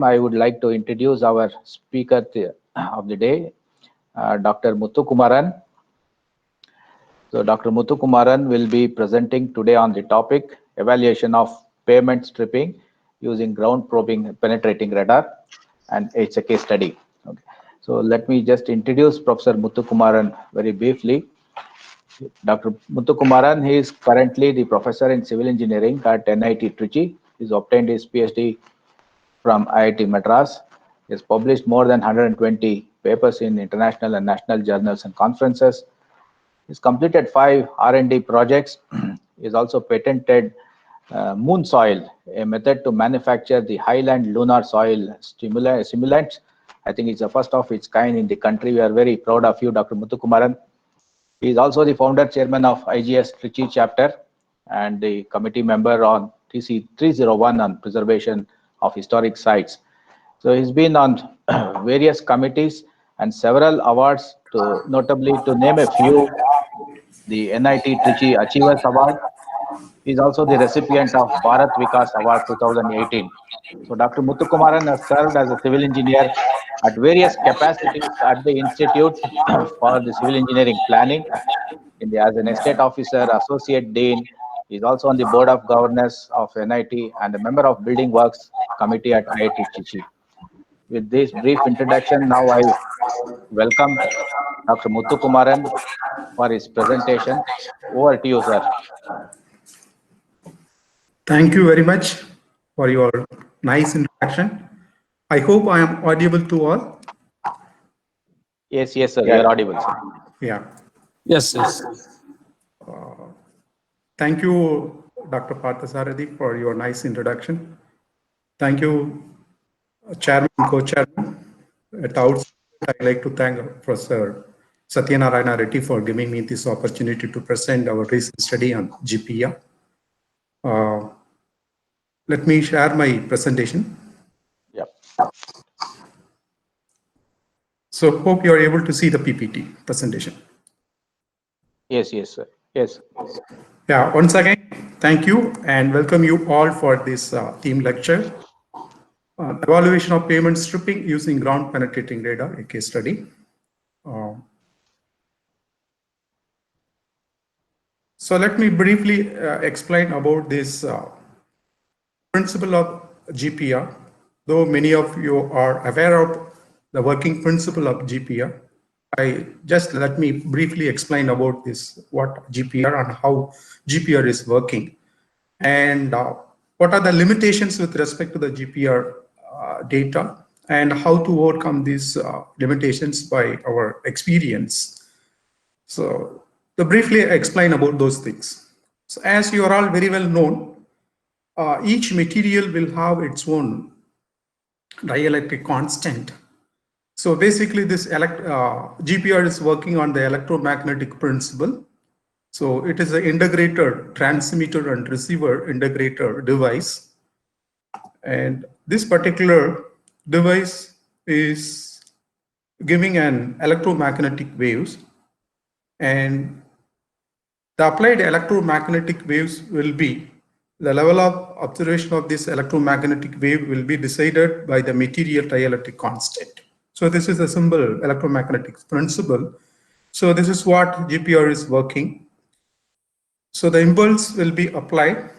I would like to introduce our speaker of the day, Dr. Muthukumaran. So, Dr. Muthukumaran will be presenting today on the topic evaluation of pavement stripping using ground probing penetrating radar, and it's a case study. Okay. So, let me just introduce Professor Muthukumaran very briefly. Dr. Muthukumaran, he is currently the professor in civil engineering at NIT Trichy. He's obtained his PhD from IIT Madras. He has published more than 120 papers in international and national journals and conferences. He's completed 5 R&D projects. He's also patented Moon Soil, a method to manufacture the highland lunar soil simulants. I think it's the first of its kind in the country. We are very proud of you, Dr. Muthukumaran. He is also the founder chairman of IGS Trichy chapter and the committee member on TC 301 on preservation of historic sites. So he's been on various committees and several awards, to notably to name a few, the NIT Trichy Achievers Award. He is also the recipient of Bharat Vikas Award 2018. So Dr. Muthukumaran has served as a civil engineer at various capacities at the Institute for the Civil Engineering Planning, as an estate officer, associate dean. He is also on the board of governors of NIT and a member of Building Works Committee at IIT Trichy. With this brief introduction, now I welcome Dr. Muthukumaran for his presentation. Over to you, sir. Thank you very much for your nice introduction. I hope I am audible to all. Yes, sir. You are audible, sir. Yeah. Yes, yes. Thank you, Dr. Parthasarathi, for your nice introduction. Thank you, Chairman, Co-Chairman. At the outset, I'd like to thank Professor Satyanarayana Reddy for giving me this opportunity to present our recent study on GPR. Let me share my presentation. Yep. So hope you are able to see the PPT presentation. Yes, sir. Yes. Yeah, once again, thank you and welcome you all for this theme lecture. Evaluation of pavement stripping using ground penetrating radar, a case study. So let me briefly explain about this principle of GPR. Though many of you are aware of the working principle of GPR, let me briefly explain about this, what GPR and how GPR is working, and what are the limitations with respect to the GPR data, and how to overcome these limitations by our experience. So to briefly explain about those things. So as you are all very well known, each material will have its own dielectric constant. So basically this GPR is working on the electromagnetic principle. So it is an integrator, transmitter and receiver integrator device. And this particular device is giving an electromagnetic waves, and the applied electromagnetic waves will be, the level of observation of this electromagnetic wave will be decided by the material dielectric constant. So this is a simple electromagnetic principle. So this is what GPR is working. So the impulse will be applied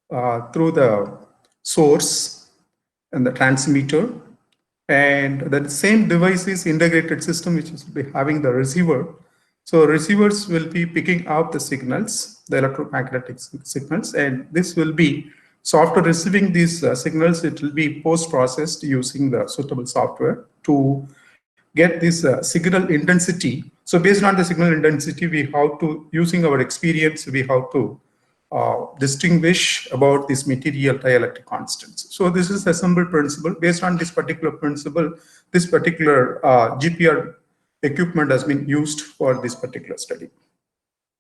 through the source and the transmitter, and the same device is integrated system which is be having the receiver. So receivers will be picking up the signals, the electromagnetic signals, and this will be, so after receiving these signals, it will be post-processed using the suitable software to get this signal intensity. So based on the signal intensity, we have to, using our experience, we have to distinguish about this material dielectric constants. So this is a simple principle. Based on this particular principle, this particular GPR equipment has been used for this particular study.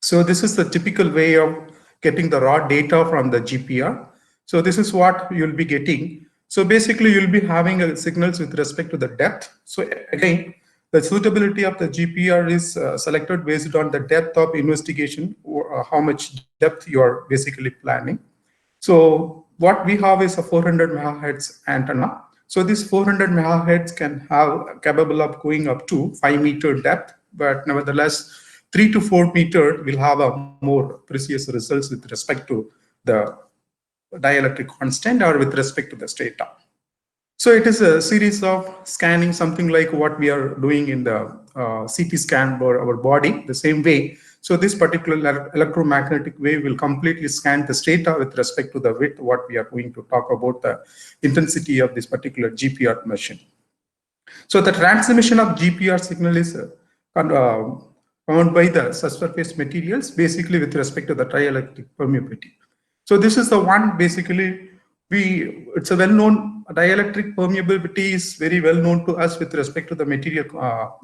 So this is the typical way of getting the raw data from the GPR. So this is what you'll be getting. So basically you'll be having signals with respect to the depth. So again, the suitability of the GPR is selected based on the depth of investigation, or how much depth you are basically planning. So what we have is a 400 megahertz antenna. So this 400 megahertz can have capable of going up to 5-meter depth, but nevertheless, 3 to 4 meter will have a more precious results with respect to the dielectric constant or with respect to the strata. So it is a series of scanning, something like what we are doing in the CT scan for our body, the same way. So this particular electromagnetic wave will completely scan the strata with respect to the width, what we are going to talk about the intensity of this particular GPR machine. So the transmission of GPR signal is governed by the subsurface materials, basically with respect to the trielectric permeability. So this is the one basically it's a well-known dielectric permeability is very well known to us with respect to the material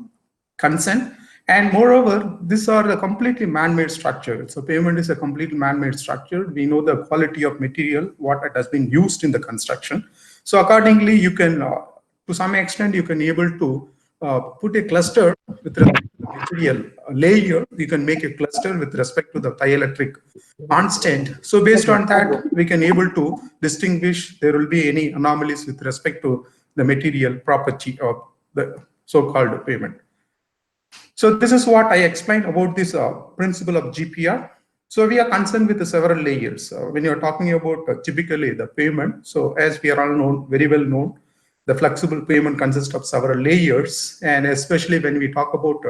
consent. And moreover, these are a completely man-made structure. So pavement is a completely man-made structure. We know the quality of material, what it has been used in the construction. So accordingly, you can, to some extent, you can able to put a cluster with respect to the material layer. You can make a cluster with respect to the dielectric constant. So based on that, we can able to distinguish there will be any anomalies with respect to the material property of the so-called pavement. So this is what I explained about this principle of GPR. So we are concerned with the several layers. When you're talking about typically the pavement, so as we are all known, very well known, the flexible pavement consists of several layers, and especially when we talk about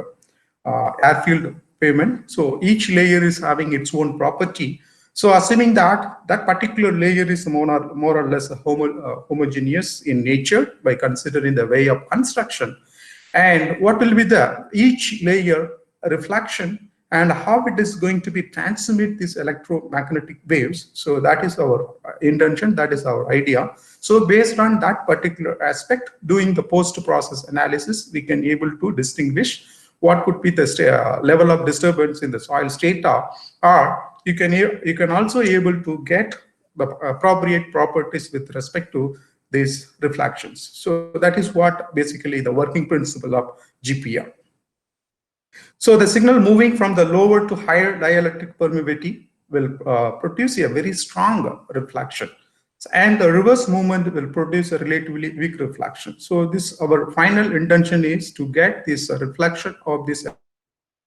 airfield pavement, so each layer is having its own property. So assuming that that particular layer is more or less homogeneous in nature by considering the way of construction, and what will be the each layer reflection and how it is going to be transmit these electromagnetic waves. So that is our intention, that is our idea. So based on that particular aspect, doing the post-process analysis, we can able to distinguish what could be the level of disturbance in the soil strata, or you can also able to get the appropriate properties with respect to these reflections. So that is what basically the working principle of GPR. So the signal moving from the lower to higher dielectric permeability will produce a very strong reflection, and the reverse movement will produce a relatively weak reflection. So this our final intention is to get this reflection of this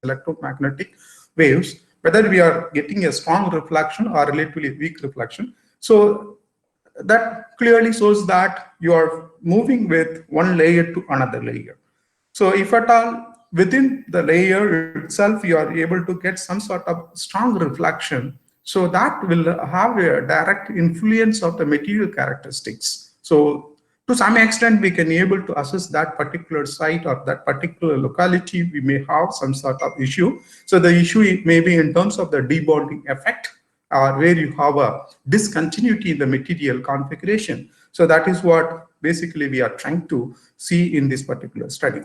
electromagnetic waves, whether we are getting a strong reflection or relatively weak reflection. So that clearly shows that you are moving with one layer to another layer. So if at all within the layer itself, you are able to get some sort of strong reflection, so that will have a direct influence of the material characteristics. So to some extent, we can be able to assess that particular site or that particular locality, we may have some sort of issue. So the issue may be in terms of the debonding effect, or where you have a discontinuity in the material configuration. So that is what basically we are trying to see in this particular study.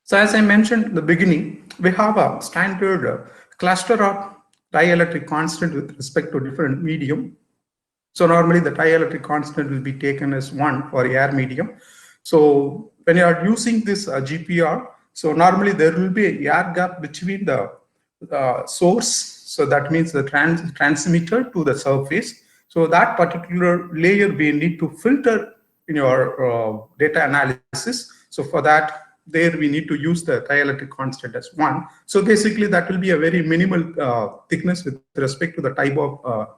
So as I mentioned in the beginning, we have a standard cluster of dielectric constant with respect to different medium. So normally the dielectric constant will be taken as 1 for air medium. So when you are using this GPR, so normally there will be an air gap between the source. So that means the transmitter to the surface. So that particular layer we need to filter in your data analysis. So for that, there we need to use the dielectric constant as 1. So basically that will be a very minimal thickness with respect to the type of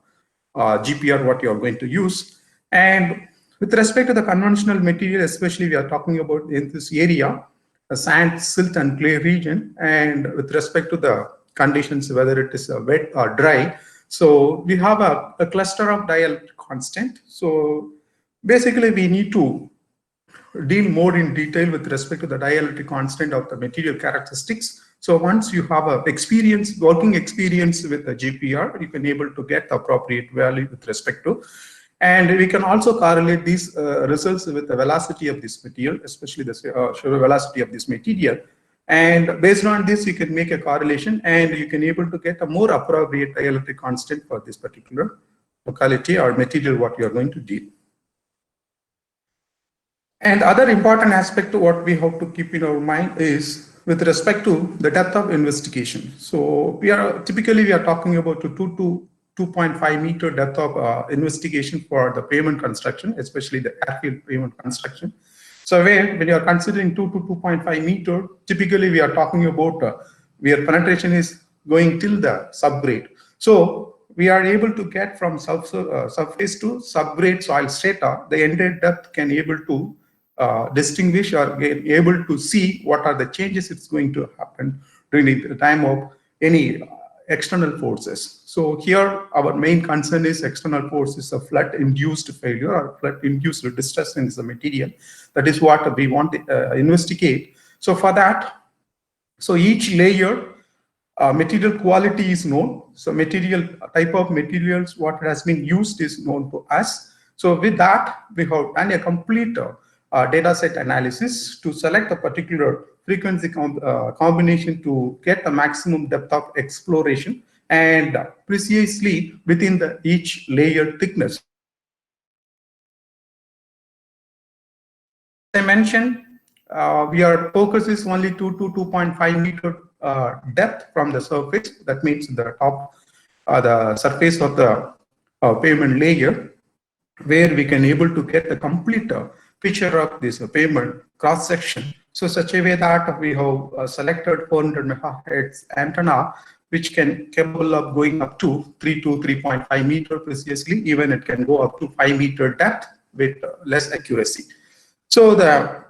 GPR what you are going to use. And with respect to the conventional material, especially we are talking about in this area, the sand, silt and clay region, and with respect to the conditions, whether it is wet or dry. So we have a cluster of dielectric constant. So basically we need to deal more in detail with respect to the dielectric constant of the material characteristics. So once you have a working experience with the GPR, you can able to get the appropriate value with respect to. And we can also correlate these results with the velocity of this material, especially the velocity of this material. And based on this, you can make a correlation and you can able to get a more appropriate dielectric constant for this particular locality or material what you are going to deal. And other important aspect to what we have to keep in our mind is with respect to the depth of investigation. So we are typically talking about 2 to 2.5 meter depth of investigation for the pavement construction, especially the airfield pavement construction. So when you are considering 2 to 2.5 meter, typically we are talking about where penetration is going till the subgrade. So we are able to get from surface to subgrade soil strata, the ended depth can able to distinguish or get able to see what are the changes it's going to happen during the time of any external forces. So here our main concern is external forces of flood-induced failure or flood-induced distress in the material. That is what we want to investigate. So for that, so each layer material quality is known. So material type of materials, what has been used is known to us. So with that, we have done a complete data set analysis to select a particular frequency combination to get the maximum depth of exploration and precisely within the each layer thickness. As I mentioned, our focus is only 2 to 2.5 meter depth from the surface. That means the top, the surface of the pavement layer, where we can able to get the complete picture of this pavement cross section. So such a way that we have selected 400 megahertz antenna, which can capable of going up to 3 to 3.5 meter precisely. Even it can go up to 5 meter depth with less accuracy. So the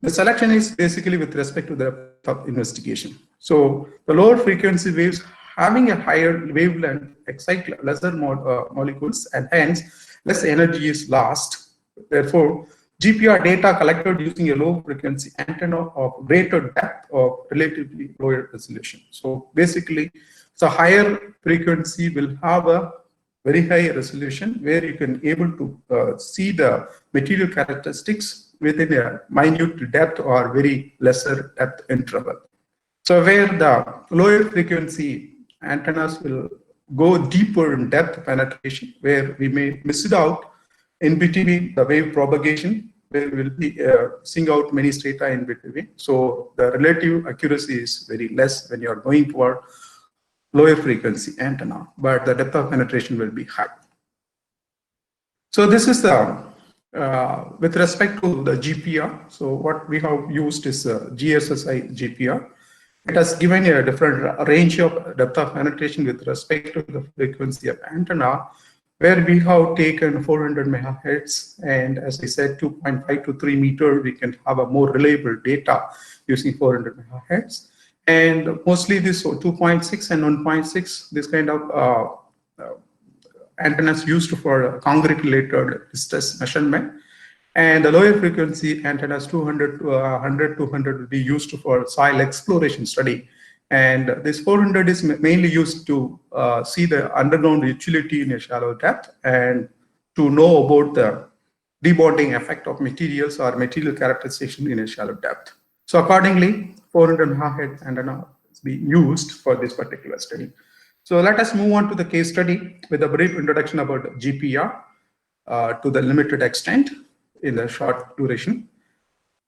selection is basically with respect to the depth of investigation. So the lower frequency waves having a higher wavelength excite lesser molecules and hence less energy is lost. Therefore, GPR data collected using a low frequency antenna of greater depth of relatively lower resolution. So basically, the higher frequency will have a very high resolution where you can able to see the material characteristics within a minute depth or very lesser depth interval. So where the lower frequency antennas will go deeper in depth penetration, where we may miss it out in between the wave propagation, where we will be seeing out many strata in between. So the relative accuracy is very less when you are going for lower frequency antenna, but the depth of penetration will be high. So this is the with respect to the GPR. So what we have used is GSSI GPR. It has given a different range of depth of penetration with respect to the frequency of antenna, where we have taken 400 megahertz, and as I said, 2.5 to 3 meter, we can have a more reliable data using 400 megahertz. And mostly this 2.6 and 1.6, this kind of antennas used for concrete related distress measurement. And the lower frequency antennas 200 to 100, 200 will be used for soil exploration study. And this 400 is mainly used to see the underground utility in a shallow depth and to know about the debonding effect of materials or material characterization in a shallow depth. So accordingly, 400 megahertz antenna is being used for this particular study. So let us move on to the case study with a brief introduction about GPR to the limited extent in the short duration.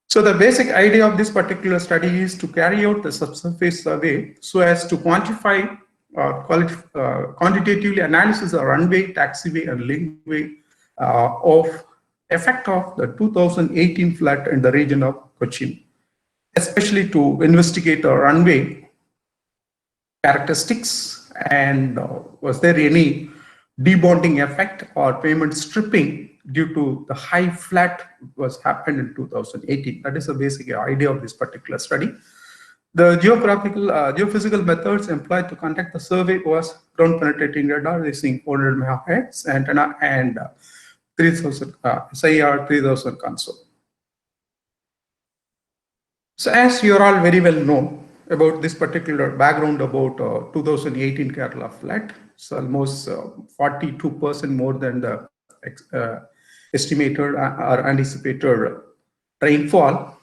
So the basic idea of this particular study is to carry out the subsurface survey so as to quantify quantitatively analysis the runway, taxiway, and linkway of effect of the 2018 flood in the region of Cochin, especially to investigate the runway characteristics and was there any debonding effect or pavement stripping due to the high flood was happened in 2018. That is the basic idea of this particular study. The geophysical methods employed to conduct the survey was ground penetrating radar using 400 megahertz antenna and 3000 SIR 3000 console. So as you are all very well know about this particular background about 2018 Kerala flood, it's almost 42% more than the estimated or anticipated rainfall.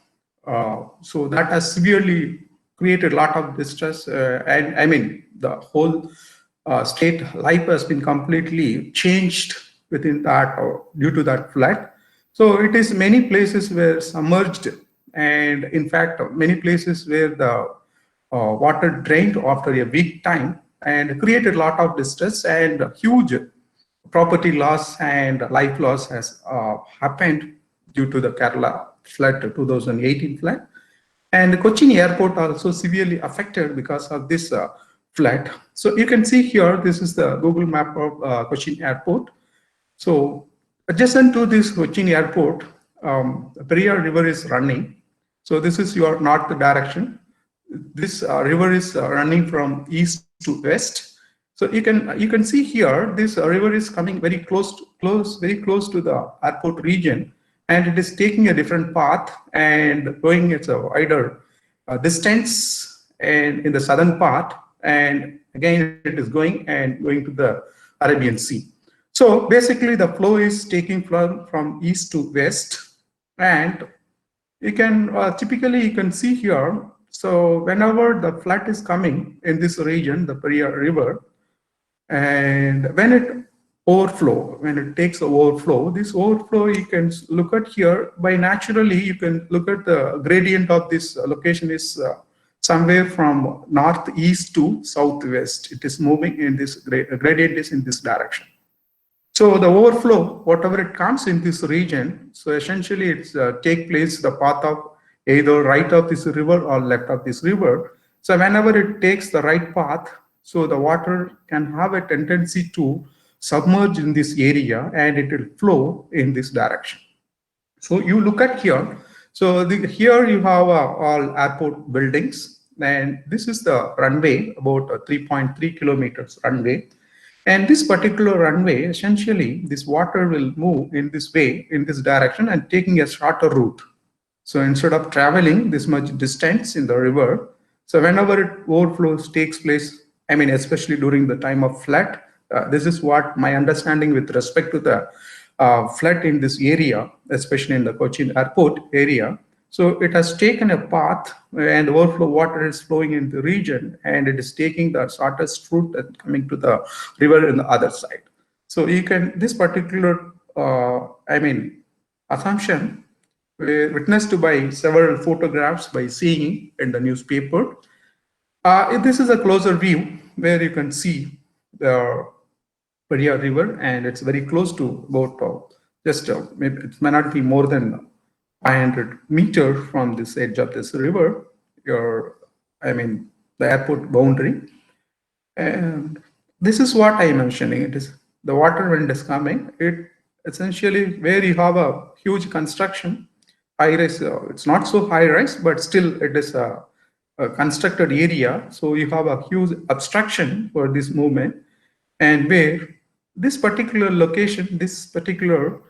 So that has severely created a lot of distress, and I mean the whole state life has been completely changed within that due to that flood. So it is many places were submerged, and in fact many places where the water drained after a week time, and created a lot of distress and huge property loss and life loss has happened due to the Kerala flood, 2018 flood. And Cochin airport also severely affected because of this flood. So you can see here, this is the Google map of Cochin airport. So adjacent to this Cochin airport, Periyar river is running. So this is your north direction. This river is running from east to west. So you can see here, this river is coming very very close to the airport region, and it is taking a different path and going its a wider distance and in the southern part, and again it is going and going to the Arabian Sea. So basically the flow is taking from east to west, and you can typically you can see here. So whenever the flood is coming in this region, the Periyar river, and when it takes overflow, this overflow you can look at here. By naturally, you can look at the gradient of this location is somewhere from northeast to southwest. It is moving in this gradient is in this direction. So the overflow, whatever it comes in this region, so essentially it's take place the path of either right of this river or left of this river. So whenever it takes the right path, so the water can have a tendency to submerge in this area and it will flow in this direction. So you look at here. So here you have all airport buildings, and this is the runway, about 3.3 kilometers runway. And this particular runway, essentially, this water will move in this way, in this direction, and taking a shorter route. So instead of traveling this much distance in the river, so whenever it overflows takes place, I mean, especially during the time of flood, this is what my understanding with respect to the flood in this area, especially in the Cochin airport area. So it has taken a path and overflow water is flowing in the region, and it is taking the shortest route and coming to the river in the other side. So you can, this particular, assumption witnessed by several photographs by seeing in the newspaper. This is a closer view where you can see the Periyar river, and it's very close to about maybe it may not be more than 500 meters from this edge of this river, the airport boundary. And this is what I'm mentioning. It is the water when it is coming, it essentially where you have a huge construction, high rise, it's not so high rise, but still it is a constructed area. So you have a huge obstruction for this movement, and where this particular location, this particular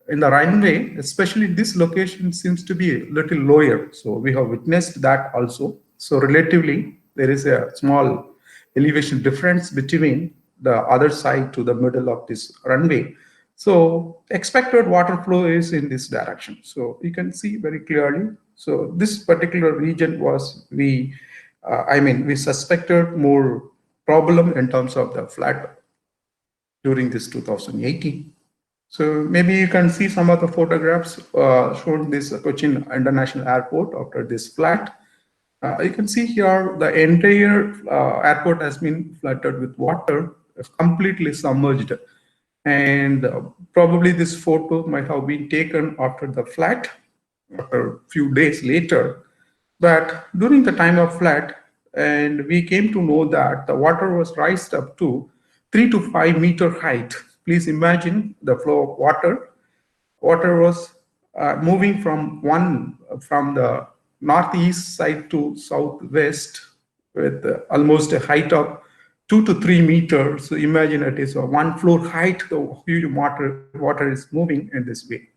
in the runway, especially this location seems to be a little lower. So we have witnessed that also. So relatively, there is a small elevation difference between the other side to the middle of this runway. So expected water flow is in this direction. So you can see very clearly. So this particular region was, we suspected more problem in terms of the flood during this 2018. So maybe you can see some of the photographs showing this Cochin International Airport after this flood. You can see here the entire airport has been flooded with water, completely submerged. And probably this photo might have been taken after the flood, after a few days later. But during the time of flood, and we came to know that the water was raised up to 3 to 5 meter height. Please imagine the flow of water. Water was moving from the northeast side to southwest with almost a height of 2 to 3 meters. So imagine it is a 1 floor height, the huge water is moving in this way.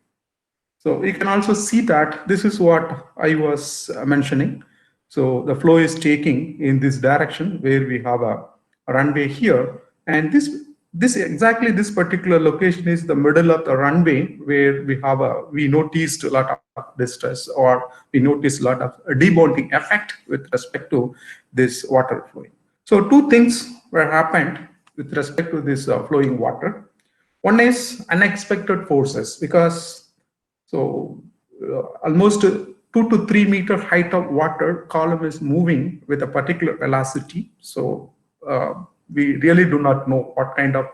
So you can also see that this is what I was mentioning. So the flow is taking in this direction where we have a runway here, and this particular location is the middle of the runway where we noticed a lot of distress, or we noticed a lot of debonding effect with respect to this water flowing. So two things were happened with respect to this flowing water. One is unexpected forces, because almost 2 to 3 meter height of water column is moving with a particular velocity. So we really do not know what kind of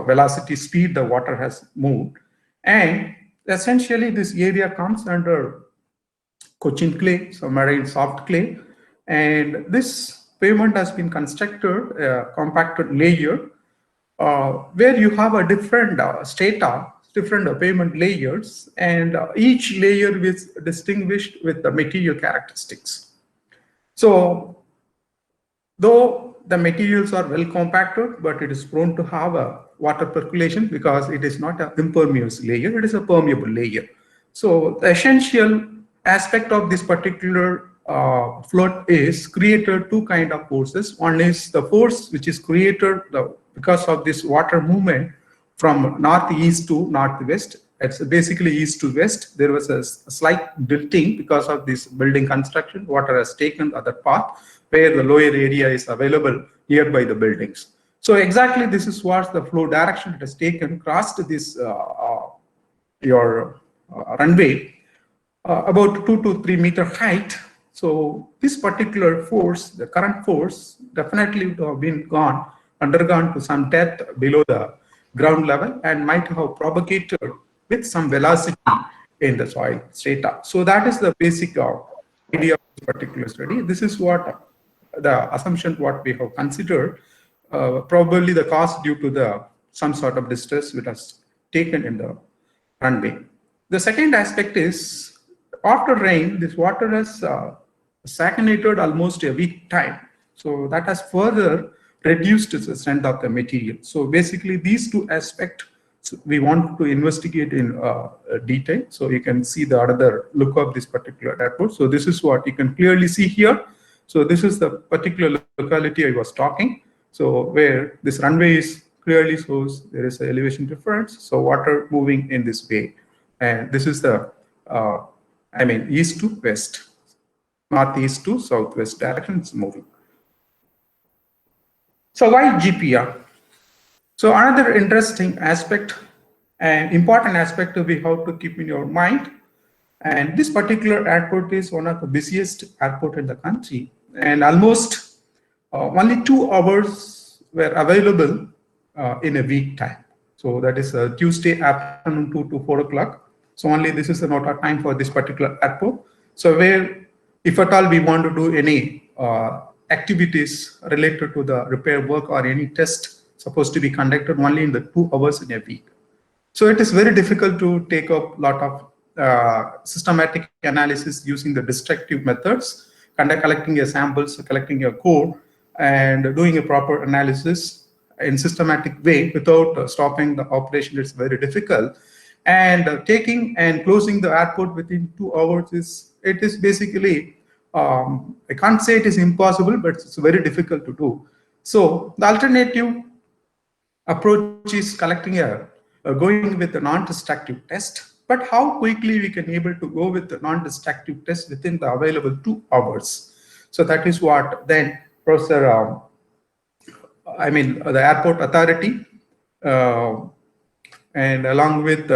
velocity speed the water has moved. And essentially this area comes under Cochin clay, so marine soft clay. And this pavement has been constructed, a compacted layer, where you have a different strata, different pavement layers, and each layer is distinguished with the material characteristics. So, though the materials are well compacted, but it is prone to have a water percolation because it is not an impermeable layer, it is a permeable layer. So the essential aspect of this particular flood is created two kind of forces. One is the force which is created because of this water movement from northeast to northwest. It's basically east to west. There was a slight tilting because of this building construction. Water has taken the other path where the lower area is available nearby the buildings. So exactly this is what the flow direction it has taken, crossed this runway about 2 to 3 meter height. So this particular force, the current force, definitely would have been undergone to some depth below the ground level and might have propagated with some velocity in the soil strata. So that is the basic idea of this particular study. This is what the assumption what we have considered, probably the cause due to some sort of distress which has taken in the runway. The second aspect is after rain, this water has stagnated almost a week time. So that has further reduced the strength of the material. So basically these two aspects we want to investigate in detail. So you can see the other look of this particular airport. So this is what you can clearly see here. So this is the particular locality I was talking. So where this runway is clearly shows there is an elevation difference. So water moving in this way. And this is the, east to west, northeast to southwest direction it's moving. So why GPR? So another interesting aspect and important aspect we have to keep in your mind, and this particular airport is one of the busiest airport in the country, and almost only 2 hours were available in a week time. So that is Tuesday afternoon 2 to 4 o'clock. So only this is the amount of time for this particular airport. So where, if at all we want to do any activities related to the repair work or any test supposed to be conducted only in the 2 hours in a week. So it is very difficult to take up a lot of systematic analysis using the destructive methods, collecting your samples, collecting your code, and doing a proper analysis in systematic way without stopping the operation. It's very difficult. And taking and closing the airport within 2 hours is basically, I can't say it is impossible, but it's very difficult to do. So the alternative approach is going with a non-destructive test, but how quickly we can able to go with the non-destructive test within the available 2 hours. So that is what then Professor, the airport authority, and along with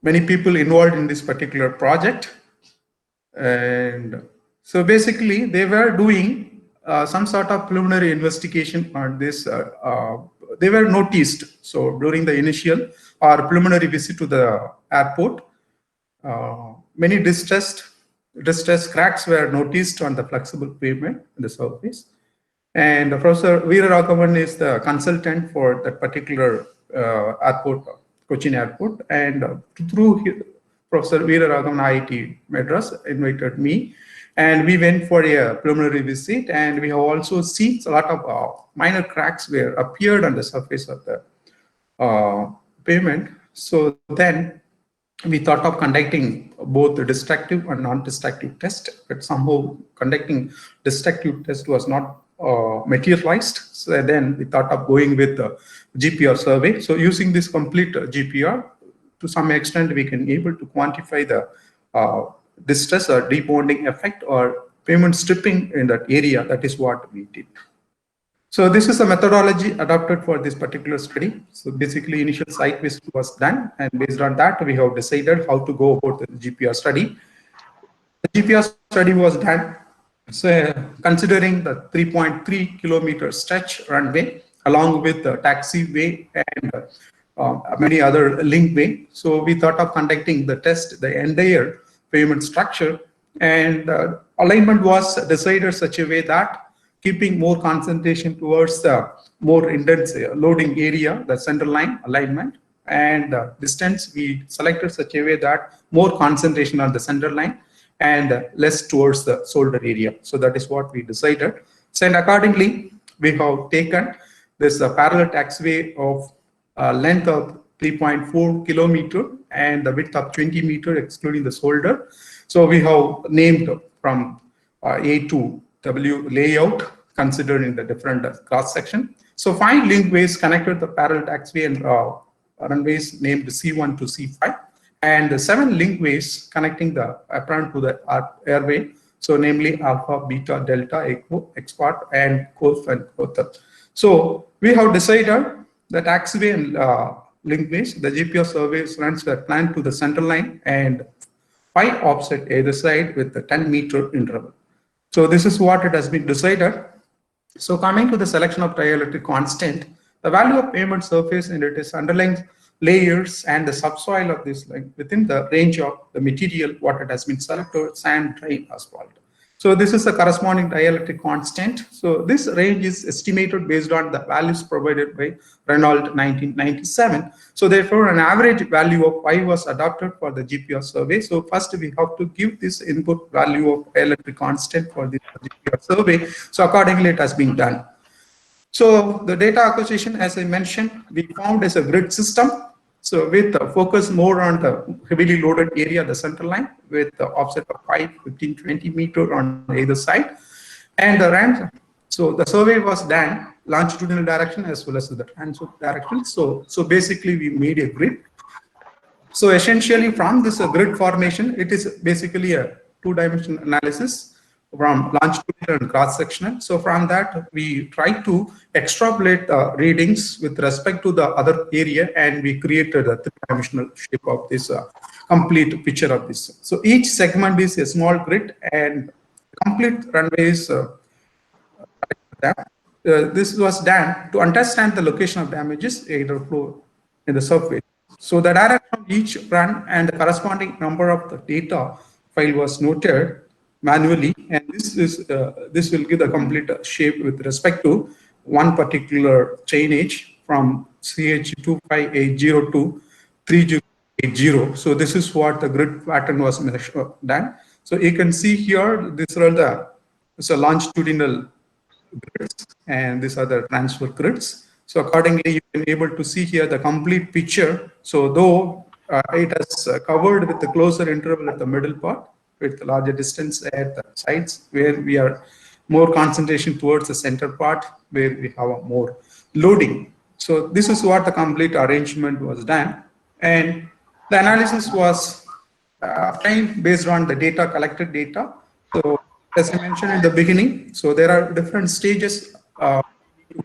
many people involved in this particular project. And so basically they were doing some sort of preliminary investigation on this. They were noticed. So during the initial or preliminary visit to the airport, many distressed cracks were noticed on the flexible pavement in the surface. And Professor Veera Raghavan is the consultant for that particular airport, Cochin Airport. And through Professor Veera Raghavan, IIT Madras invited me, and we went for a preliminary visit, and we have also seen a lot of minor cracks were appeared on the surface of the pavement. So then we thought of conducting both the destructive and non-destructive test, but somehow conducting destructive test was not materialized. So then we thought of going with the GPR survey. So using this complete GPR, to some extent we can able to quantify the distress or debonding effect or pavement stripping in that area. That is what we did. So this is the methodology adopted for this particular study. So basically initial site visit was done, and based on that we have decided how to go about the GPR study. The GPR study was done, so considering the 3.3 kilometer stretch runway along with the taxiway and many other linkway. So we thought of conducting the test, the entire pavement structure, and alignment was decided such a way that keeping more concentration towards the more intense loading area, the center line alignment, and distance we selected such a way that more concentration on the center line and less towards the shoulder area. So that is what we decided. So and accordingly, we have taken this parallel taxiway of length of 3.4 kilometer and the width of 20 meter excluding the shoulder. So we have named from A to W layout considering the different cross section. So 5 linkways connected the parallel taxiway and runways named C1 to C5, and the 7 linkways connecting the apron to the airway. So namely alpha, beta, delta, echo, export, and coast and coastal. So we have decided the taxiway and linkways, the GPR surveys runs the plan to the center line and 5 offset either side with the 10-meter interval. So this is what it has been decided. So coming to the selection of dielectric constant, the value of pavement surface and it is underlying layers and the subsoil of this like within the range of the material what it has been selected, sand, drain, asphalt. So this is the corresponding dielectric constant. So this range is estimated based on the values provided by Reynolds 1997. So therefore, an average value of Y was adopted for the GPR survey. So first we have to give this input value of dielectric constant for the GPR survey. So accordingly, it has been done. So the data acquisition, as I mentioned, we found as a grid system. So with the focus more on the heavily loaded area, the center line, with the offset of 5, 15, 20 meter on either side. And the range, so the survey was done longitudinal direction as well as the transverse direction. So basically we made a grid. So essentially from this grid formation, it is basically a 2-dimensional analysis from longitudinal and cross-sectional. So from that, we try to extrapolate readings with respect to the other area, and we created a 3-dimensional shape of this complete picture of this. So each segment is a small grid, and complete runways. This was done to understand the location of damages either flow in the surface. So the direction of each run and the corresponding number of the data file was noted manually, and this will give the complete shape with respect to one particular chainage from CH2580 to 3080. So this is what the grid pattern was done. So you can see here, these are the longitudinal grids, and these are the transfer grids. So accordingly, you can be able to see here the complete picture. So though it has covered with the closer interval at the middle part, with the larger distance at the sides, where we are more concentration towards the center part, where we have a more loading. So this is what the complete arrangement was done. And the analysis was obtained based on the data, collected data. So as I mentioned in the beginning, so there are different stages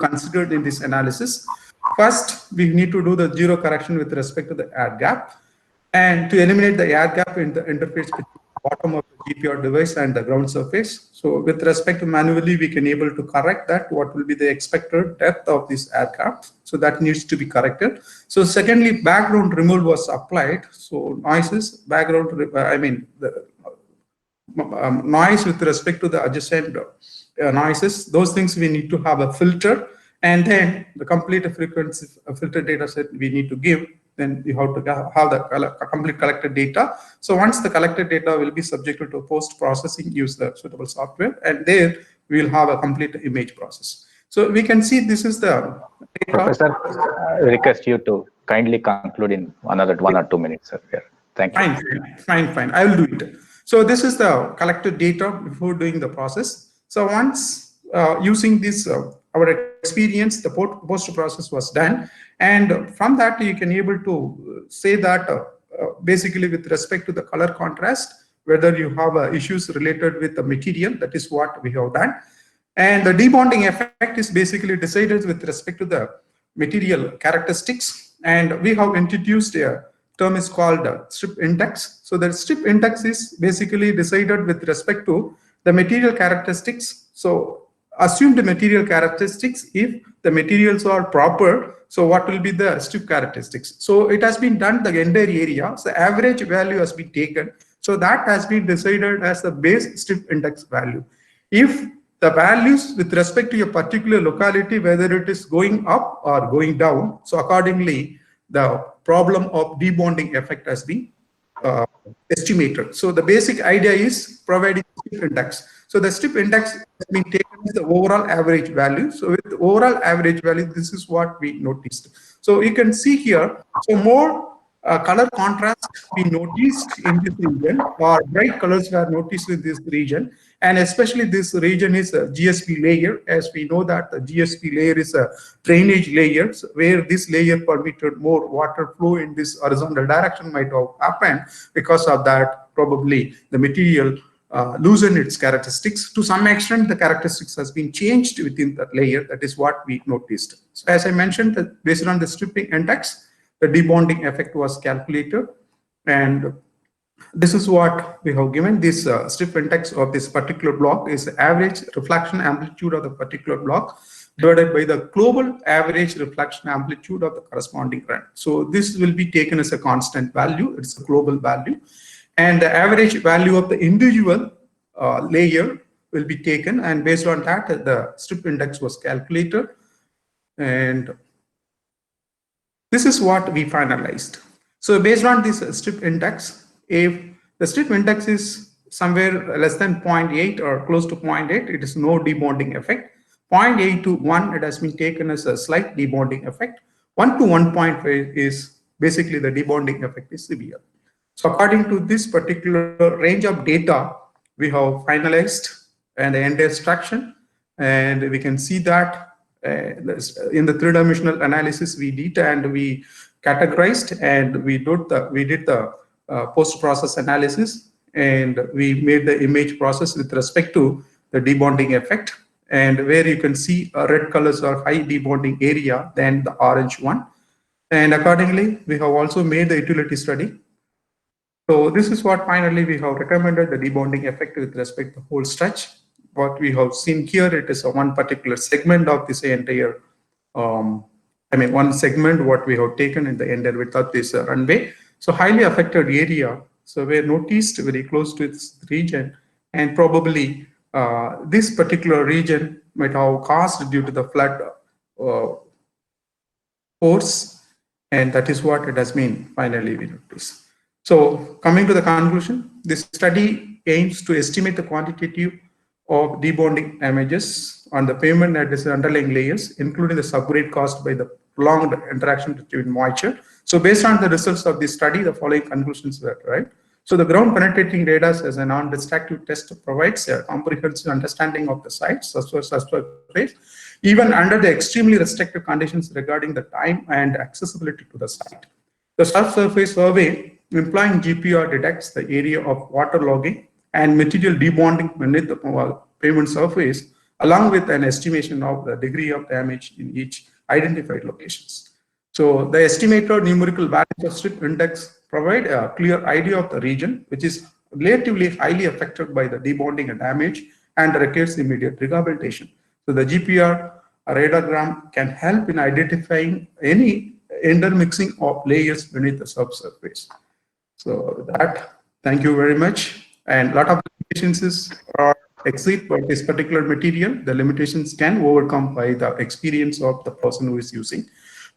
considered in this analysis. First, we need to do the zero correction with respect to the air gap, and to eliminate the air gap in the interface between the bottom of the GPR device and the ground surface. So with respect to manually, we can able to correct that, what will be the expected depth of this air gap. So that needs to be corrected. So secondly, background removal was applied. So noises, background, the noise with respect to the adjacent noises, those things we need to have a filter, and then the complete frequency filter data set we need to give. Then you have to have the complete collected data. So once the collected data will be subjected to post-processing, use the suitable software, and there we will have a complete image process. So we can see this is the data. Professor, I request you to kindly conclude in another 1 or 2 minutes, sir. Yeah. Thank you. Fine. I will do it. So this is the collected data before doing the process. So once using this, our experience, the post-process was done. And from that, you can able to say that basically with respect to the color contrast, whether you have issues related with the material, that is what we have done. And the debonding effect is basically decided with respect to the material characteristics. And we have introduced a term is called strip index. So the strip index is basically decided with respect to the material characteristics. So assumed material characteristics, if the materials are proper, so what will be the strip characteristics? So it has been done the entire area. So average value has been taken. So that has been decided as the base strip index value. If the values with respect to a particular locality, whether it is going up or going down, so accordingly, the problem of debonding effect has been estimated. So the basic idea is providing strip index. So the strip index has been taken as the overall average value. So with the overall average value, this is what we noticed. So you can see here, so more color contrast we noticed in this region, or bright colors were noticed in this region, and especially this region is a GSP layer. As we know that the GSP layer is a drainage layer, where this layer permitted more water flow in this horizontal direction might have happened. Because of that, probably the material loosen its characteristics. To some extent, the characteristics has been changed within that layer. That is what we noticed. So as I mentioned, that based on the stripping index, the debonding effect was calculated, and this is what we have given. This strip index of this particular block is the average reflection amplitude of the particular block divided by the global average reflection amplitude of the corresponding run. So this will be taken as a constant value. It's a global value, and the average value of the individual layer will be taken, and based on that, the strip index was calculated, and this is what we finalized. So based on this strip index, if the strip index is somewhere less than 0.8 or close to 0.8, it is no debonding effect. 0.8 to 1, it has been taken as a slight debonding effect. 1 to 1.5 is basically the debonding effect is severe. So according to this particular range of data, we have finalized and the entire structure, and we can see that in the three-dimensional analysis we did, and we categorized, and we did the post-process analysis, and we made the image process with respect to the debonding effect, and where you can see red colors are high debonding area than the orange one, and accordingly we have also made the utility study. So this is what finally we have recommended the debonding effect with respect to the whole stretch. What we have seen here, it is a one particular segment of this entire, one segment what we have taken in the entire width of this runway. So highly affected area. So we're noticed very close to this region, and probably this particular region might have caused due to the flood force, and that is what it has been finally we noticed. So coming to the conclusion, this study aims to estimate the quantitative of debonding damages on the pavement and its underlying layers, including the subgrade caused by the prolonged interaction between moisture. So based on the results of this study, the following conclusions were, right? So the ground penetrating radar as a non-destructive test provides a comprehensive understanding of the site, subsurface, even under the extremely restricted conditions regarding the time and accessibility to the site. The subsurface survey employing GPR detects the area of waterlogging and material debonding beneath the pavement surface, along with an estimation of the degree of damage in each identified locations. So the estimated numerical values of strip index provide a clear idea of the region, which is relatively highly affected by the debonding and damage and requires immediate rehabilitation. So the GPR radargram can help in identifying any intermixing of layers beneath the subsurface. So that, thank you very much. And a lot of limitations are exist by this particular material. The limitations can overcome by the experience of the person who is using,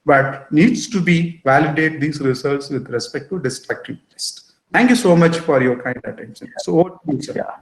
but needs to be validate these results with respect to destructive test. Thank you so much for your kind attention. So over to you, sir. Yeah.